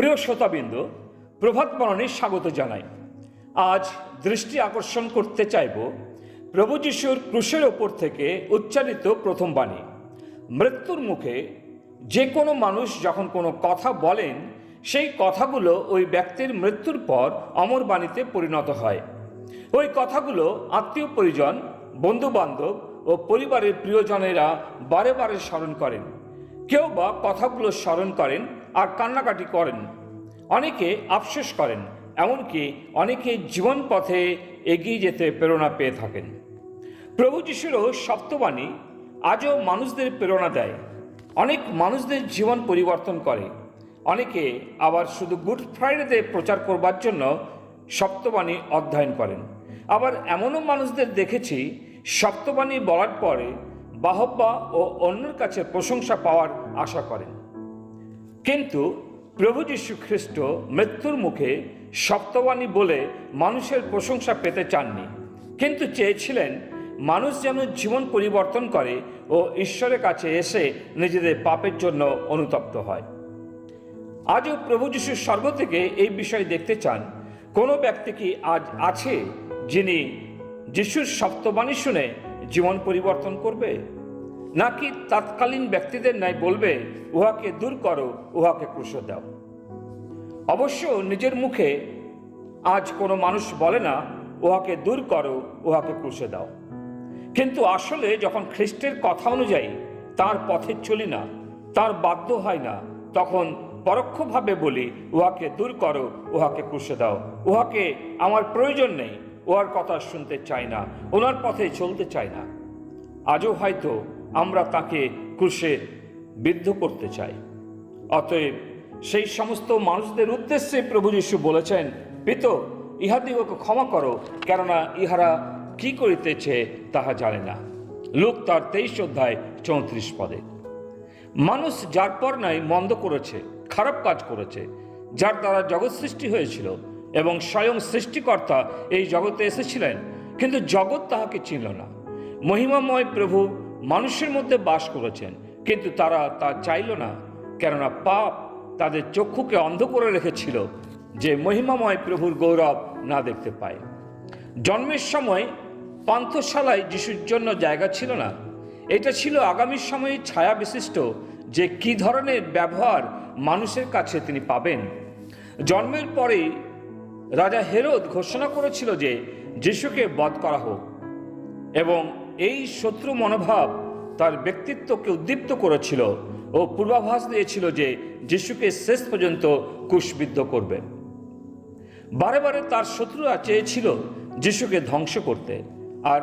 প্রিয় শ্রোতাবৃন্দ, প্রভাত বরণে স্বাগত জানাই। আজ দৃষ্টি আকর্ষণ করতে চাইব প্রভু যিশুর ক্রুশের ওপর থেকে উচ্চারিত প্রথম বাণী। মৃত্যুর মুখে যে কোনো মানুষ যখন কোনো কথা বলেন, সেই কথাগুলো ওই ব্যক্তির মৃত্যুর পর অমর বাণীতে পরিণত হয়। ওই কথাগুলো আত্মীয় পরিজন, বন্ধুবান্ধব ও পরিবারের প্রিয়জনেরা বারে বারে স্মরণ করেন। কেউ বা কথাগুলো স্মরণ করেন আর কান্নাকাটি করেন, অনেকে আফসোস করেন, এমনকি অনেকে জীবন পথে এগিয়ে যেতে প্রেরণা পেয়ে থাকেন। প্রভু যিশুরও সপ্তবাণী আজও মানুষদের প্রেরণা দেয়, অনেক মানুষদের জীবন পরিবর্তন করে। অনেকে আবার শুধু গুড ফ্রাইডেতে প্রচার করবার জন্য সপ্তবাণী অধ্যয়ন করেন। আবার এমনও মানুষদের দেখেছি সপ্তবাণী বলার পরে বাহবা ও অন্যের কাছে প্রশংসা পাওয়ার আশা করেন। কিন্তু প্রভু যীশু খ্রিস্ট মৃত্যুর মুখে সপ্তবাণী বলে মানুষের প্রশংসা পেতে চাননি, কিন্তু চেয়েছিলেন মানুষ যেন জীবন পরিবর্তন করে ও ঈশ্বরের কাছে এসে নিজেদের পাপের জন্য অনুতপ্ত হয়। আজও প্রভু যীশু স্বর্গ থেকে এই বিষয় দেখতে চান। কোনো ব্যক্তি কি আজ আছে যিনি যিশুর সপ্তবাণী শুনে জীবন পরিবর্তন করবে, নাকি তৎকালীন ব্যক্তিদের ন্যায় বলবে, উহাকে দূর করো, উহাকে ক্রুশে দাও? অবশ্য নিজের মুখে আজ কোনো মানুষ বলে না, উহাকে দূর করো, উহাকে ক্রুশে দাও। কিন্তু আসলে যখন খ্রিস্টের কথা অনুযায়ী তার পথে চলি না, তার বাধ্য হয় না, তখন পরোক্ষভাবে বলি, উহাকে দূর করো, উহাকে ক্রুশে দাও। উহাকে আমার প্রয়োজন নেই, উহার কথা শুনতে চাই না, ওনার পথে চলতে চাই না। আজও হয়তো আমরা তাকে ক্রুশে বিদ্ধ করতে চাই। অতএব সেই সমস্ত মানুষদের উদ্দেশ্যে প্রভু যীশু বলেছেন, পিতো, ইহাদিগকে ক্ষমা করো, কেননা ইহারা কি করিতেছে তাহা জানে না। লূক তার 23 অধ্যায় 34 পদে। মানুষ যার পর নাই মন্দ করেছে, খারাপ কাজ করেছে, যার দ্বারা জগৎ সৃষ্টি হয়েছিল এবং স্বয়ং সৃষ্টিকর্তা এই জগতে এসেছিলেন, কিন্তু জগৎ তাহাকে চিনল না। মহিমাময় প্রভু মানুষের মধ্যে বাস করেছেন, কিন্তু তারা তা চাইল না, কেননা পাপ তাদের চক্ষুকে অন্ধ করে রেখেছিল যে মহিমাময় প্রভুর গৌরব না দেখতে পায়। জন্মের সময় পান্থশালায় যিশুর জন্য জায়গা ছিল না। এটা ছিল আগামী সময়ে ছায়া বিশিষ্ট যে কি ধরনের ব্যবহার মানুষের কাছে তিনি পাবেন। জন্মের পরেই রাজা হেরোদ ঘোষণা করেছিল যে যিশুকে বধ করা হোক, এবং এই শত্রু মনোভাব তার ব্যক্তিত্বকে উদ্দীপ্ত করেছিল ও পূর্বাভাস দিয়েছিল যে যিশুকে শেষ পর্যন্ত ক্রুশবিদ্ধ করবে। বারে বারে তার শত্রুরা চেয়েছিল যিশুকে ধ্বংস করতে, আর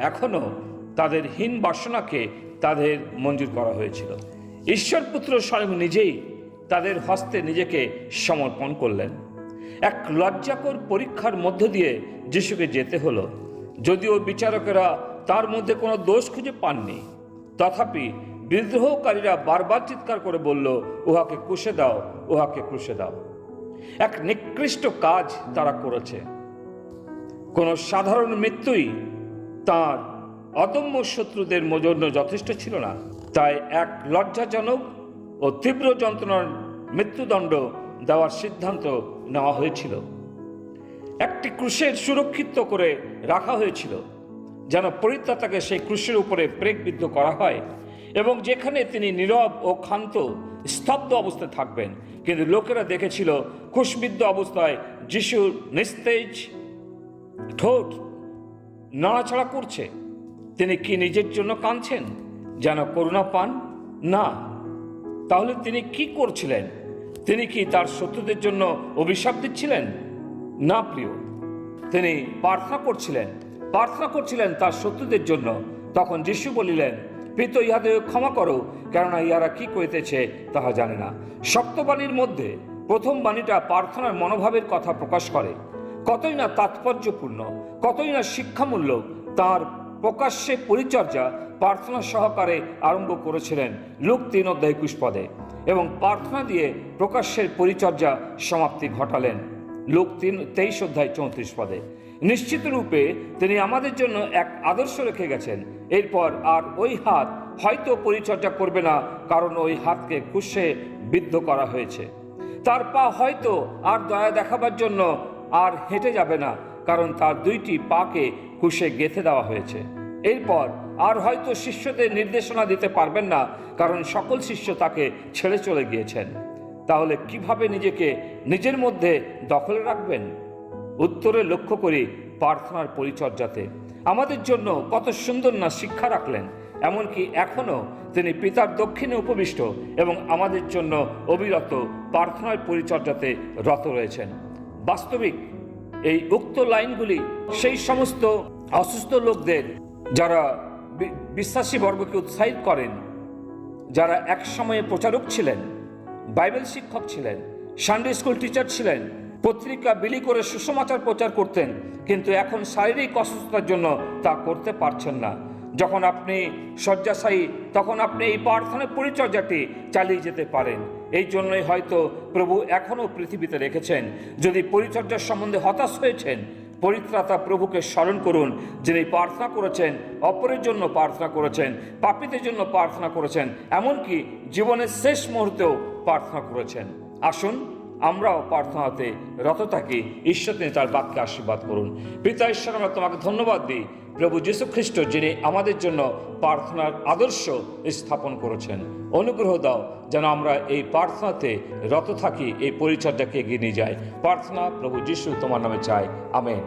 এখনো তাদের হীন বাসনাকে তাদের মঞ্জুর করা হয়েছিল। ঈশ্বর পুত্র স্বয়ং নিজেই তাদের হস্তে নিজেকে সমর্পণ করলেন। এক লজ্জাকর পরীক্ষার মধ্য দিয়ে যিশুকে যেতে হলো। যদিও বিচারকেরা তার মধ্যে কোনো দোষ খুঁজে পাননি, তথাপি বিদ্রোহকারীরা বারবার চিৎকার করে বলল, উহাকে ক্রুশে দাও, উহাকে ক্রুশে দাও। এক নিকৃষ্ট কাজ তারা করেছে। কোনো সাধারণ মৃত্যুই তার অদম্য শত্রুদের জন্য যথেষ্ট ছিল না। তাই এক লজ্জাজনক ও তীব্র যন্ত্রণার মৃত্যুদণ্ড দেওয়ার সিদ্ধান্ত নেওয়া হয়েছিল। একটি ক্রুশের সুরক্ষিত করে রাখা হয়েছিল, যেন পরিত্রাতাকে সেই ক্রুশের উপরে প্রেকবিদ্ধ করা হয়, এবং যেখানে তিনি নীরব ও ক্ষান্ত স্তব্ধ অবস্থায় থাকবেন। কিন্তু লোকেরা দেখেছিল ক্রুশবিদ্ধ অবস্থায় যিশুর নিস্তেজ ঠোঁট নাড়াচাড়া করছে। তিনি কি নিজের জন্য কাঁদছেন যেন করুণা পান? না। তাহলে তিনি কি করছিলেন? তিনি কি তার শত্রুদের জন্য অভিশাপ দিচ্ছিলেন? না প্রিয়, তিনি প্রার্থনা করছিলেন তার শত্রুদের জন্য। তখন যিশু বলিলেন, পিতো, ইহাদের ক্ষমা করো, কেননা ইহারা কি করিতেছে তাহা জানে না। সপ্তবাণীর মধ্যে প্রথম বাণীটা প্রার্থনার মনোভাবের কথা প্রকাশ করে। কতই না তাৎপর্যপূর্ণ, কতই না শিক্ষামূলক। তার প্রকাশ্যে পরিচর্যা প্রার্থনা সহকারে আরম্ভ করেছিলেন লূক 3 অধ্যায় 21 পদে, এবং প্রার্থনা দিয়ে প্রকাশ্যের পরিচর্যা সমাপ্তি ঘটালেন লূক 23 অধ্যায় 34 পদে। নিশ্চিত রূপে তিনি আমাদের জন্য এক আদর্শ রেখে গেছেন। এরপর আর ওই হাত হয়তো পরিচর্যা করবে না, কারণ ওই হাতকে ক্রুশে বিদ্ধ করা হয়েছে। তার পা হয়তো আর দয়া দেখাবার জন্য আর হেঁটে যাবে না, কারণ তার দুইটি পাকে কুশে গেঁথে দেওয়া হয়েছে। এরপর আর হয়তো শিষ্যদের নির্দেশনা দিতে পারবেন না, কারণ সকল শিষ্য তাকে ছেড়ে চলে গিয়েছেন। তাহলে কিভাবে নিজেকে নিজের মধ্যে দখলে রাখবেন? উত্তরে লক্ষ্য করি প্রার্থনার পরিচর্যাতে। আমাদের জন্য কত সুন্দর না শিক্ষা রাখলেন। এমনকি এখনও তিনি পিতার দক্ষিণে উপবিষ্ট এবং আমাদের জন্য অবিরত প্রার্থনার পরিচর্যাতে রত রয়েছেন। বাস্তবিক এই উক্ত লাইনগুলি সেই সমস্ত অসুস্থ লোকদের, যারা বিশ্বাসী বর্গকে উৎসাহিত করেন, যারা এক সময়ে প্রচারক ছিলেন, বাইবেল শিক্ষক ছিলেন, সানডে স্কুল টিচার ছিলেন, পত্রিকা বিলি করে সুসমাচার প্রচার করতেন, কিন্তু এখন শারীরিক অসুস্থতার জন্য তা করতে পারছেন না। যখন আপনি শয্যাশায়ী, তখন আপনি এই প্রার্থনার পরিচর্যাটি চালিয়ে যেতে পারেন। এই জন্যই হয়তো প্রভু এখনও পৃথিবীতে রেখেছেন। যদি পরিচর্যার সম্বন্ধে হতাশ হয়েছেন, পরিত্রাতা প্রভুকে স্মরণ করুন, যিনি প্রার্থনা করেছেন, অপরের জন্য প্রার্থনা করেছেন, পাপীদের জন্য প্রার্থনা করেছেন, এমনকি জীবনের শেষ মুহূর্তেও প্রার্থনা করেছেন। আসুন আমরাও প্রার্থনাতে রত থাকি। ঈশ্বর তিনি তার বাক্যে আশীর্বাদ করুন। পিতা ঈশ্বর, আমরা তোমাকে ধন্যবাদ দিই প্রভু যীশু খ্রিস্ট, যিনি আমাদের জন্য প্রার্থনার আদর্শ স্থাপন করেছেন। অনুগ্রহ দাও যেন আমরা এই প্রার্থনাতে রত থাকি, এই পরিচর্যাকে এগিয়ে নিয়ে যাই। প্রার্থনা প্রভু যীশু তোমার নামে চাই, আমেন।